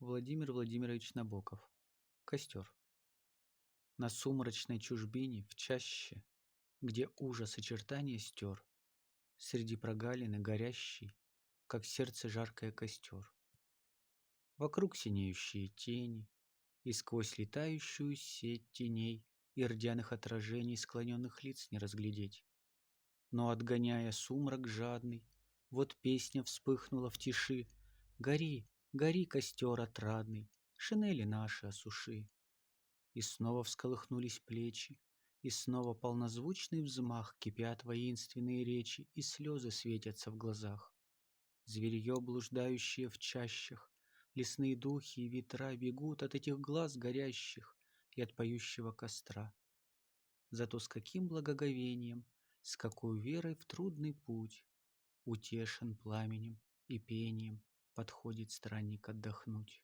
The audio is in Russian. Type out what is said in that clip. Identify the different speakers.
Speaker 1: Владимир Владимирович Набоков. Костер. На сумрачной чужбине, в чаще, где ужас очертания стер, среди прогалины горящий, как сердце жаркое костер. Вокруг синеющие тени, и сквозь летающую сеть теней и рдяных отражений склоненных лиц не разглядеть. Но, отгоняя сумрак жадный, вот песня вспыхнула в тиши: «Гори, гори, костер отрадный, шинели наши осуши». И снова всколыхнулись плечи, и снова полнозвучный взмах, кипят воинственные речи, и слезы светятся в глазах. Зверье, блуждающее в чащах, лесные духи и ветра бегут от этих глаз горящих и от поющего костра. Зато с каким благоговением, с какой верой в трудный путь, утешен пламенем и пением, подходит странник отдохнуть.